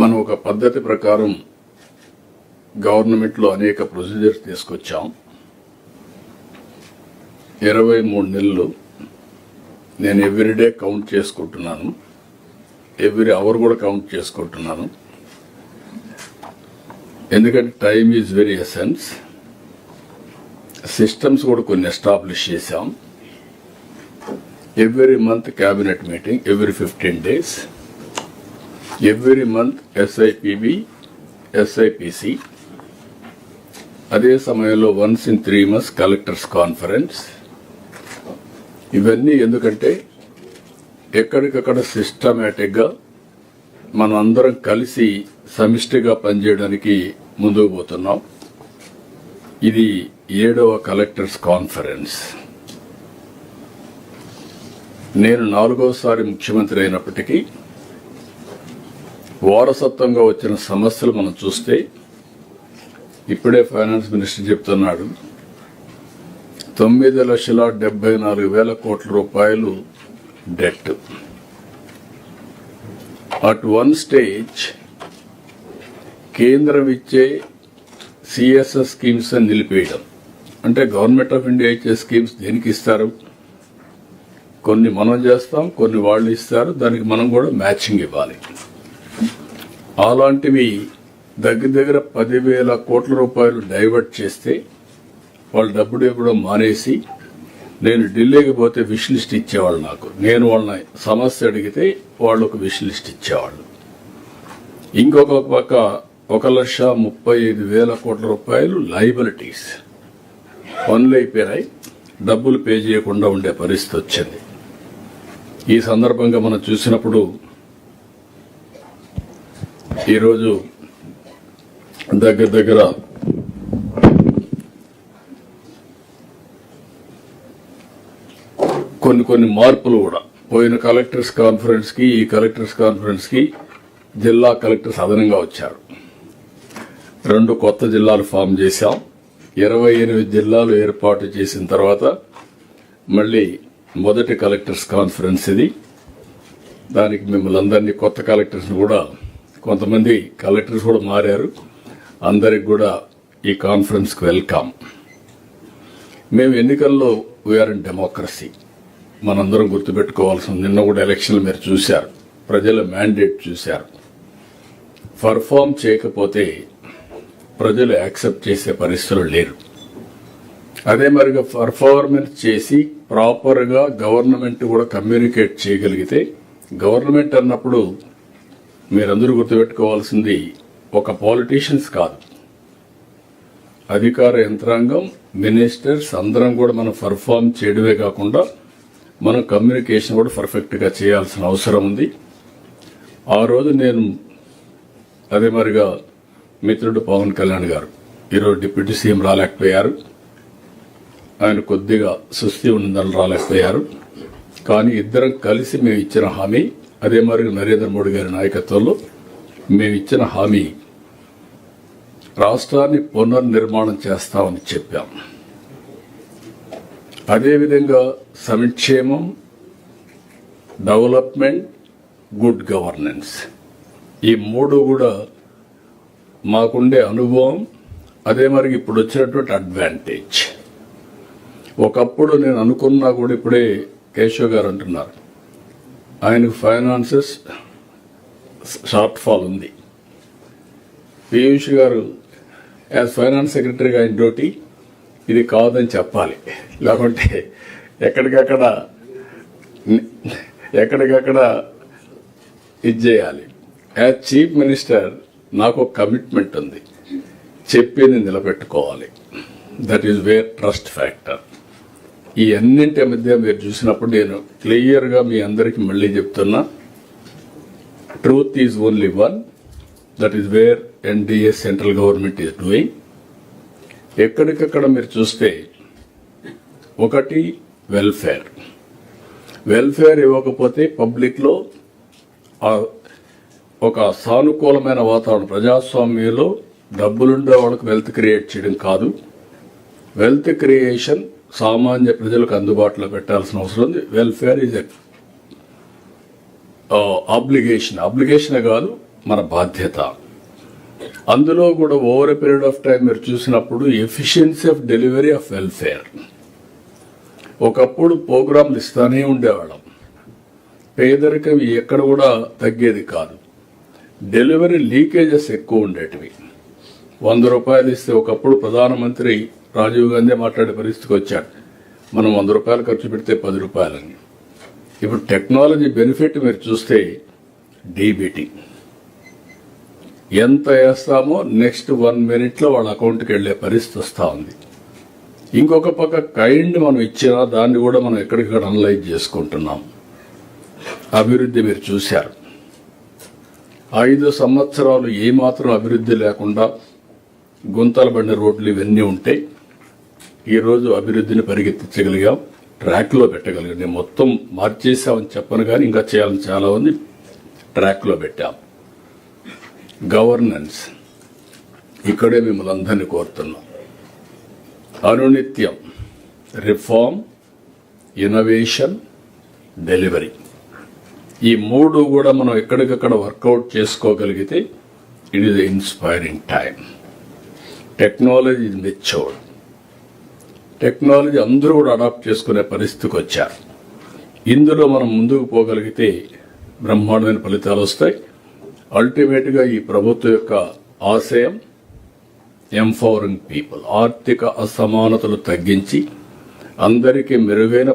మనం ఒక పద్ధతి ప్రకారం గవర్నమెంట్లో అనేక ప్రొసీజర్స్ తీసుకొచ్చాం. 23 నెలలు నేను ఎవ్రీడే కౌంట్ చేసుకుంటున్నాను, ఎవ్రీ అవర్ కూడా కౌంట్ చేసుకుంటున్నాను. ఎందుకంటే time is very essence. Systems కూడా కొన్ని ఎస్టాబ్లిష్ చేశాం. Every month cabinet meeting, every 15 days, every month SIPB, SIPC, అదే సమయంలో once in 3 months collectors conference. ఇవన్నీ ఎందుకంటే ఎక్కడికక్కడ సిస్టమేటిక్గా మనం అందరం కలిసి సమిష్టిగా పనిచేయడానికి ముందుకు పోతున్నాం. ఇది 7వ కలెక్టర్స్ కాన్ఫరెన్స్. నేను 4వసారి ముఖ్యమంత్రి అయినప్పటికీ వారసత్వంగా వచ్చిన సమస్యలు మనం చూస్తే, ఇప్పుడే ఫైనాన్స్ మినిస్టర్ చెప్తున్నాడు, 9,74,000 కోట్ల రూపాయలు డెట్. అట్ వన్ స్టేజ్ కేంద్రం ఇచ్చే CSS స్కీమ్స్ అని నిలిపేయడం. అంటే గవర్నమెంట్ ఆఫ్ ఇండియా ఇచ్చే స్కీమ్స్ దేనికి ఇస్తారు? కొన్ని మనం చేస్తాం, కొన్ని వాళ్ళు ఇస్తారు, దానికి మనం కూడా మ్యాచింగ్ ఇవ్వాలి. అలాంటివి దగ్గర 10,000 కోట్ల రూపాయలు డైవర్ట్ చేస్తే వాళ్ళు డబ్బులు ఇవ్వడం మానేసి, నేను ఢిల్లీకి పోతే విష్ లిస్ట్ ఇచ్చేవాళ్ళు. నాకు నేను వాళ్ళని సమస్య అడిగితే వాళ్ళు ఒక విష్ లిస్ట్ ఇచ్చేవాళ్ళు. ఇంకొక పక్క 1,35,000 కోట్ల రూపాయలు లయబిలిటీస్ పనులు అయిపోయినాయి, డబ్బులు పే చేయకుండా ఉండే పరిస్థితి వచ్చింది. ఈ సందర్భంగా మనం చూసినప్పుడు ఈరోజు దగ్గర కొన్ని మార్పులు కూడా పోయిన కలెక్టర్స్ కాన్ఫరెన్స్ కి ఈ కలెక్టర్స్ కాన్ఫరెన్స్ కి జిల్లా కలెక్టర్స్ అదనంగా వచ్చారు. 2 కొత్త జిల్లాలు ఫామ్ చేశాం. 28 జిల్లాలు ఏర్పాటు చేసిన తర్వాత మళ్ళీ మొదటి కలెక్టర్స్ కాన్ఫరెన్స్ ఇది. దానికి మిమ్మల్ని అందరినీ, కొత్త కలెక్టర్స్ కూడా, కొంతమంది కలెక్టర్స్ కూడా మారారు, అందరికి కూడా ఈ కాన్ఫరెన్స్ కు వెల్కమ్. మేము ఎన్నికల్లో వీఆర్ ఇన్ డెమోక్రసీ. మనందరం గుర్తుపెట్టుకోవాల్సింది, నిన్న కూడా ఎలక్షన్లు మీరు చూశారు, ప్రజల మ్యాండేట్ చూశారు. పర్ఫామ్ చేయకపోతే ప్రజలు యాక్సెప్ట్ చేసే పరిస్థితులు లేరు. అదే మరిగా పర్ఫార్మెన్స్ చేసి ప్రాపర్గా గవర్నమెంట్ కూడా కమ్యూనికేట్ చేయగలిగితే, గవర్నమెంట్ అన్నప్పుడు మీరందరూ గుర్తుపెట్టుకోవాల్సింది ఒక పాలిటీషియన్స్ కాదు, అధికార యంత్రాంగం, మినిస్టర్స్ అందరం కూడా మనం పర్ఫామ్ చేయడమే కాకుండా మనం కమ్యూనికేషన్ కూడా పర్ఫెక్ట్ గా చేయాల్సిన అవసరం ఉంది. ఆ రోజు నేను, అదే మరిగా మిత్రుడు పవన్ కళ్యాణ్ గారు ఈరోజు డిప్యూటీ సీఎం రాలేకపోయారు, ఆయన కొద్దిగా సుస్థి ఉందని రాలేకపోయారు. కానీ ఇద్దరం కలిసి మేము ఇచ్చిన హామీ, అదే మరి నరేంద్ర మోడీ గారి నాయకత్వంలో మేము ఇచ్చిన హామీ, రాష్ట్రాన్ని పునర్నిర్మాణం చేస్తామని చెప్పాం. అదేవిధంగా సంక్షేమం, డెవలప్మెంట్, గుడ్ గవర్నెన్స్, ఈ 3 కూడా మాకుండే అనుభవం, అదే మరి ఇప్పుడు వచ్చినటువంటి అడ్వాంటేజ్. ఒకప్పుడు నేను అనుకున్నా కూడా, ఇప్పుడే కేశవ్ గారు అంటున్నారు ఆయనకు ఫైనాన్సెస్ షార్ట్ ఫాల్ ఉంది. పీయూష్ గారు యాజ్ ఫైనాన్స్ సెక్రటరీగా ఆయన డ్యూటీ ఇది కాదని చెప్పాలి, లేకుంటే ఎక్కడికక్కడ ఇది చేయాలి. యాజ్ చీఫ్ మినిస్టర్ నాకు ఒక కమిట్మెంట్ ఉంది, చెప్పింది నిలబెట్టుకోవాలి. That is where trust factor. ఈ అన్నింటి మధ్య మీరు చూసినప్పుడు నేను క్లియర్ గా మీ అందరికి మళ్ళీ చెప్తున్నా, truth is only one. That is wear NDA central government is doing. ఎక్కడికక్కడ మీరు చూస్తే, ఒకటి వెల్ఫేర్ ఇవ్వకపోతే పబ్లిక్ లో ఒక సానుకూలమైన వాతావరణం, ప్రజాస్వామ్యంలో డబ్బులుండే వాళ్ళకి వెల్త్ క్రియేట్ చేయడం కాదు, వెల్త్ క్రియేషన్ సామాన్య ప్రజలకు అందుబాటులో పెట్టాల్సిన అవసరం ఉంది. వెల్ఫేర్ ఈజ్ ఆబ్లిగేషన్ కాదు, మన బాధ్యత. అందులో కూడా over a period of time మీరు చూసినప్పుడు efficiency of delivery of welfare. ఒకప్పుడు ప్రోగ్రాంలు ఇస్తానే ఉండేవాళ్ళం, పేదరికం ఎక్కడ కూడా తగ్గేది కాదు. డెలివరీ లీకేజెస్ ఎక్కువ ఉండేటివి. 100 రూపాయలు ఇస్తే ఒకప్పుడు ప్రధానమంత్రి రాజీవ్ గాంధీ మాట్లాడే పరిస్థితికి వచ్చాడు, మనం 100 రూపాయలు ఖర్చు పెడితే 10 రూపాయలని. ఇప్పుడు టెక్నాలజీ బెనిఫిట్ మీరు చూస్తే డీబీటీ ఎంత వేస్తామో నెక్స్ట్ 1 minute వాళ్ళ అకౌంట్కి వెళ్లే పరిస్థితి వస్తూ ఉంది. ఇంకొక పక్క కైండ్ మనం ఇచ్చినా దాన్ని కూడా మనం ఎక్కడికక్కడ అనలైజ్ చేసుకుంటున్నాం. అభివృద్ధి మీరు చూశారు, 5 సంవత్సరాలు ఏమాత్రం అభివృద్ధి లేకుండా గుంతల బండి రోడ్లు ఇవన్నీ ఉంటే ఈరోజు అభివృద్ధిని పరిగెత్తించగలిగాం, ట్రాక్లో పెట్టగలిగాం. నేను మొత్తం మార్చేసామని చెప్పను కానీ ఇంకా చేయాలని చాలా ఉంది, ట్రాక్లో పెట్టాం. గవర్నెన్స్ ఇక్కడే మిమ్మల్ని అందరినీ కోరుతున్నాం. అనునిత్యం రిఫార్మ్, ఇన్నోవేషన్, డెలివరీ, ఈ 3 కూడా మనం ఎక్కడికక్కడ వర్కౌట్ చేసుకోగలిగితే it is inspiring time. Technology is matured. Technology అందరూ కూడా అడాప్ట్ చేసుకునే పరిస్థితికి వచ్చారు. ఇందులో మనం ముందుకు పోగలిగితే బ్రహ్మాండమైన ఫలితాలు వస్తాయి. అల్టిమేట్గా ఈ ప్రభుత్వం యొక్క ఆశయం ఎంపవరింగ్ పీపుల్, ఆర్థిక అసమానతలు తగ్గించి అందరికీ మెరుగైన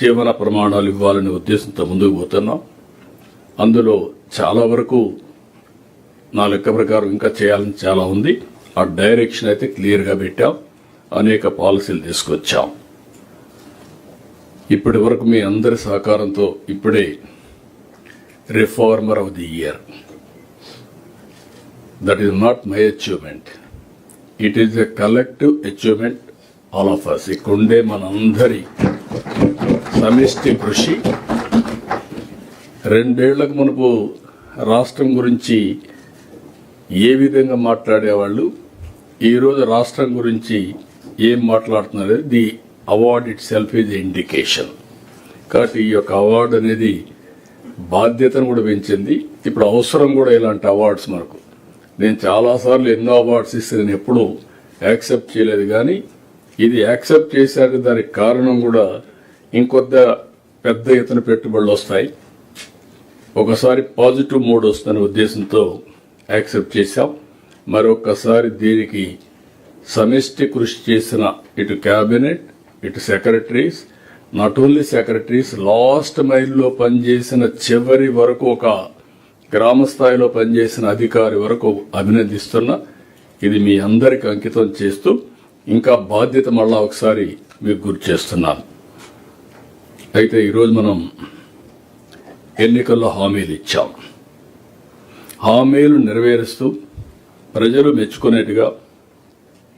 జీవన ప్రమాణాలు ఇవ్వాలనే ఉద్దేశంతో ముందుకు పోతున్నాం. అందులో చాలా వరకు నా లెక్క ప్రకారం ఇంకా చేయాలని చాలా ఉంది. ఆ డైరెక్షన్ అయితే క్లియర్గా పెట్టాం, అనేక పాలసీలు తీసుకొచ్చాం. ఇప్పటి వరకు మీ అందరి సహకారంతో ఇప్పుడే reformer of the year, that is not my achievement, it is a collective achievement all of us. ఇక్కడుండే మనందరి సమిష్టి కృషి. 2 ఏళ్లకు మునుపు రాష్ట్రం గురించి ఏ విధంగా మాట్లాడేవాళ్ళు, ఈరోజు రాష్ట్రం గురించి ఏం మాట్లాడుతున్నారు, the award it self is indication. కాబట్టి ఈ యొక్క అవార్డు అనేది బాధ్యతను కూడా పెంచింది. ఇప్పుడు అవసరం కూడా ఇలాంటి అవార్డ్స్ మనకు. నేను చాలాసార్లు ఎన్నో అవార్డ్స్ ఇస్తే నేను ఎప్పుడూ యాక్సెప్ట్ చేయలేదు, కానీ ఇది యాక్సెప్ట్ చేశాక దానికి కారణం కూడా ఇంకొద్ద పెద్ద ఎత్తున పెట్టుబడులు వస్తాయి, ఒకసారి పాజిటివ్ మూడ్ వస్తున్న ఉద్దేశంతో యాక్సెప్ట్ చేశాం. మరొకసారి దీనికి సమిష్టి కృషి చేసిన ఇటు క్యాబినెట్, ఇటు secretaries, not only secretaries, last మైల్లో పనిచేసిన చివరి వరకు ఒక గ్రామ స్థాయిలో పనిచేసిన అధికారి వరకు అభినందిస్తున్నా. ఇది మీ అందరికి అంకితం చేస్తూ ఇంకా బాధ్యత మళ్ళా ఒకసారి మీకు గుర్తు చేస్తున్నాను. అయితే ఈరోజు మనం ఎన్నికల్లో హామీలు ఇచ్చాం. హామీలు నెరవేరుస్తూ ప్రజలు మెచ్చుకునేట్టుగా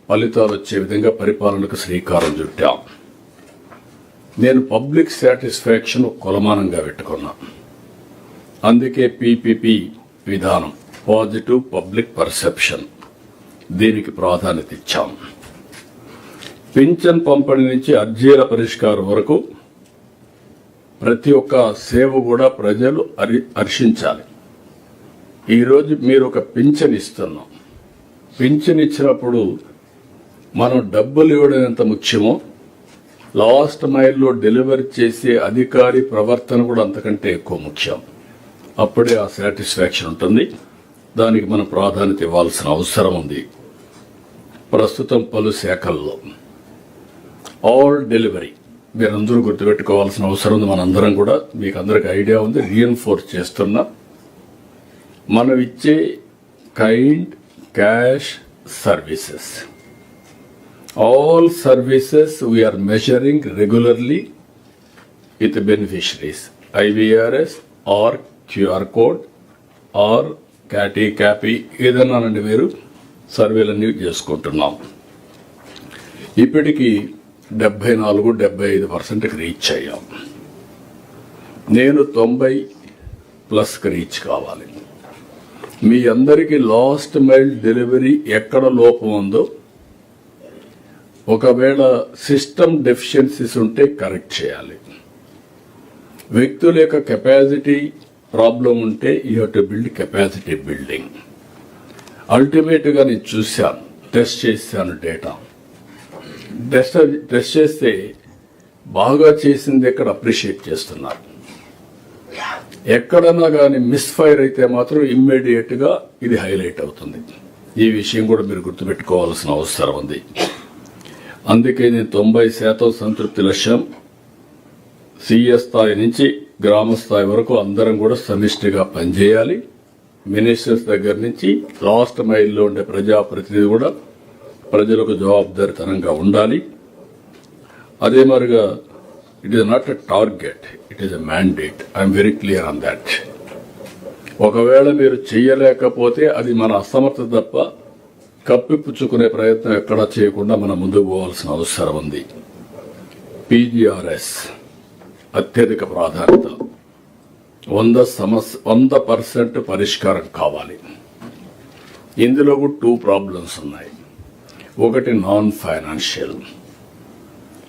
ఫలితాలు వచ్చే విధంగా పరిపాలనకు శ్రీకారం చుట్టాం. నేను పబ్లిక్ సాటిస్ఫాక్షన్ కొలమానంగా పెట్టుకున్నా. అందుకే పీపీపీ విధానం, పాజిటివ్ పబ్లిక్ పర్సెప్షన్, దీనికి ప్రాధాన్యత ఇచ్చాం. పింఛన్ పంపిణీ నుంచి అర్జీల పరిష్కారం వరకు ప్రతి ఒక్క సేవ కూడా ప్రజలు హర్షించాలి. ఈరోజు మీరు ఒక పింఛన్ ఇస్తున్నాం. పింఛన్ ఇచ్చినప్పుడు మనం డబ్బులు ఇవ్వడం ఎంత ముఖ్యమో, లాస్ట్ మైల్లో డెలివరీ చేసే అధికారి ప్రవర్తన కూడా అంతకంటే ఎక్కువ ముఖ్యం. అప్పుడే ఆ సాటిస్ఫాక్షన్ ఉంటుంది. దానికి మనం ప్రాధాన్యత ఇవ్వాల్సిన అవసరం ఉంది. ప్రస్తుతం పలు శాఖల్లో ఆల్ డెలివరీ మీరందరూ గుర్తుపెట్టుకోవాల్సిన అవసరం ఉంది. మనందరం కూడా, మీకు అందరికి ఐడియా ఉంది, రీఎన్ఫోర్స్ చేస్తున్నా. మనం ఇచ్చే kind, cash, services, all services we are measuring regularly with beneficiaries, IVRS or QR code or CAPI ఏదన్నా నుండి మీరు సర్వేలన్నీ చేసుకుంటున్నాం. ఇప్పటికీ 74-75% రీచ్ అయ్యాం. నేను 90+ రీచ్ కావాలి. మీ అందరికీ లాస్ట్ మైల్ డెలివరీ ఎక్కడ లోపం ఉందో, ఒకవేళ సిస్టమ్ డెఫిషియన్సీస్ ఉంటే కరెక్ట్ చేయాలి. వ్యక్తుల యొక్క కెపాసిటీ ప్రాబ్లం ఉంటే you have to build capacity building. అల్టిమేట్గా నేను చూశాను, టెస్ట్ చేశాను డేటా. టెస్ట్ చేస్తే బాగా చేసింది ఎక్కడ అప్రిషియేట్ చేస్తున్నారు. ఎక్కడన్నా కానీ మిస్ఫైర్ అయితే మాత్రం ఇమ్మీడియట్ గా ఇది హైలైట్ అవుతుంది. ఈ విషయం కూడా మీరు గుర్తుపెట్టుకోవాల్సిన అవసరం ఉంది. అందుకే నేను 90% సంతృప్తి లక్ష్యం సీఎస్ స్థాయి నుంచి గ్రామ స్థాయి వరకు అందరం కూడా సమిష్టిగా పనిచేయాలి. మినిస్టర్స్ దగ్గర నుంచి లాస్ట్ మైల్లో ఉండే ప్రజాప్రతినిధి కూడా ప్రజలకు జవాబుదారీతనంగా ఉండాలి. అదే మరిగా it is not a target, it is a mandate. I'm very clear on that. ఒకవేళ మీరు చేయలేకపోతే అది మన అసమర్థత తప్ప కప్పిపుచ్చుకునే ప్రయత్నం ఎక్కడా చేయకుండా మనం ముందుకు పోవాల్సిన అవసరం ఉంది. పీజీఆర్ఎస్ అత్యధిక ప్రాధాన్యత. 100% పరిష్కారం కావాలి. ఇందులో కూడా 2 ప్రాబ్లమ్స్ ఉన్నాయి. ఒకటి నాన్ ఫైనాన్షియల్,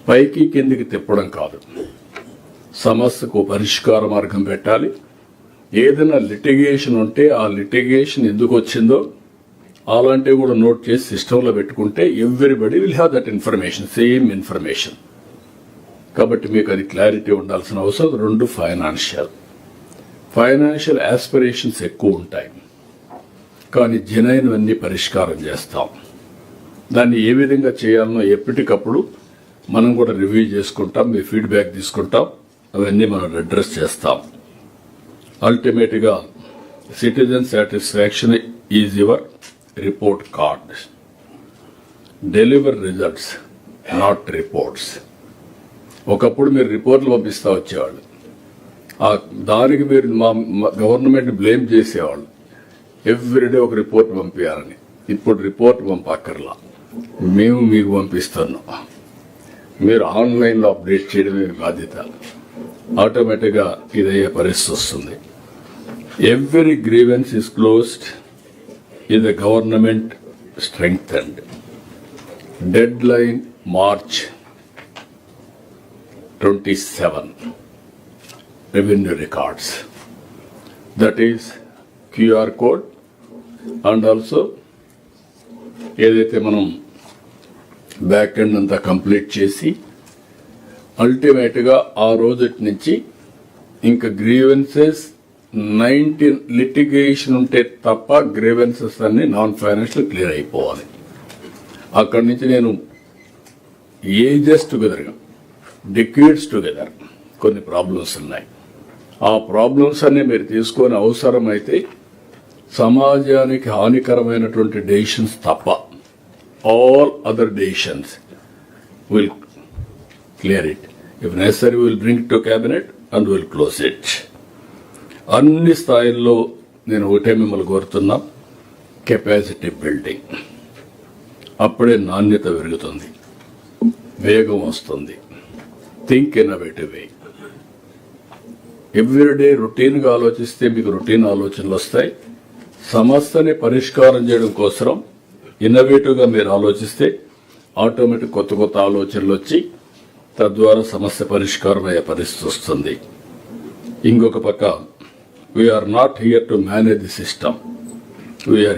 పైకి కిందికి తిప్పడం కాదు, సమస్యకు పరిష్కార మార్గం పెట్టాలి. ఏదైనా లిటిగేషన్ ఉంటే ఆ లిటిగేషన్ ఎందుకు వచ్చిందో అలాంటివి కూడా నోట్ చేసి సిస్టంలో పెట్టుకుంటే everybody will have that information, same information. కాబట్టి మీకు అది క్లారిటీ ఉండాల్సిన అవసరం. 2 ఫైనాన్షియల్ ఆస్పిరేషన్స్ ఎక్కువ ఉంటాయి, కానీ జెన్యూన్ అన్ని పరిష్కారం చేస్తాం. దాన్ని ఏ విధంగా చేయాలనో ఎప్పటికప్పుడు మనం కూడా రివ్యూ చేసుకుంటాం, మీ ఫీడ్బ్యాక్ తీసుకుంటాం, అవన్నీ మనం అడ్రస్ చేస్తాం. అల్టిమేట్ గా citizen satisfaction is your report card. Deliver results, not reports. ఒకప్పుడు మీరు రిపోర్ట్లు పంపిస్తా వచ్చేవాళ్ళు, దానికి మీరు మా గవర్నమెంట్ బ్లేమ్ చేసేవాళ్ళు. ఎవ్రీడే ఒక రిపోర్ట్ పంపించాలని. ఇప్పుడు రిపోర్ట్ పంపక్కర్లా, మేము మీకు పంపిస్తున్నాం. మీరు ఆన్లైన్లో అప్డేట్ చేయడమే బాధ్యత. ఆటోమేటిక్గా ఇదయ్యే పరిస్థితి వస్తుంది. Every grievance is closed, is the government strengthened. Deadline March 27. Revenue records. That is QR code and also ఏదైతే మనం బ్యాక్ ఎండ్ అంతా కంప్లీట్ చేసి అల్టిమేట్గా ఆ రోజు నుంచి ఇంకా గ్రీవెన్సెస్ 19 లిటిగేషన్ ఉంటే తప్ప గ్రీవెన్సెస్ అన్ని నాన్ ఫైనాన్షియల్ క్లియర్ అయిపోవాలి. అక్కడి నుంచి నేను ఏజెస్ టుగెదర్గా డికేడ్స్ టుగెదర్ కొన్ని ప్రాబ్లమ్స్ ఉన్నాయి. ఆ ప్రాబ్లమ్స్ అన్ని మీరు తీసుకొని అవసరమైతే సమాజానికి హానికరమైనటువంటి డెసిషన్స్ తప్ప all other decisions will clear it. If necessary will bring to cabinet and will close it. అన్ని స్థాయిల్లో నేను ఒకటే మిమ్మల్ని కోరుతున్నా, కెపాసిటీ బిల్డింగ్. అప్పుడే నాణ్యత పెరుగుతుంది, వేగం వస్తుంది. థింక్ ఇన్నోవేటివ్ వే. ఎవ్రీడే రొటీన్గా ఆలోచిస్తే మీకు రొటీన్ ఆలోచనలు వస్తాయి. సమస్యని పరిష్కారం చేయడం కోసం ఇన్నోవేటివ్గా మీరు ఆలోచిస్తే ఆటోమేటిక్ కొత్త కొత్త ఆలోచనలు వచ్చి తద్వారా సమస్య పరిష్కారం అయ్యే పరిస్థితి వస్తుంది. ఇంకొక పక్క, we are not here to manage the system. We are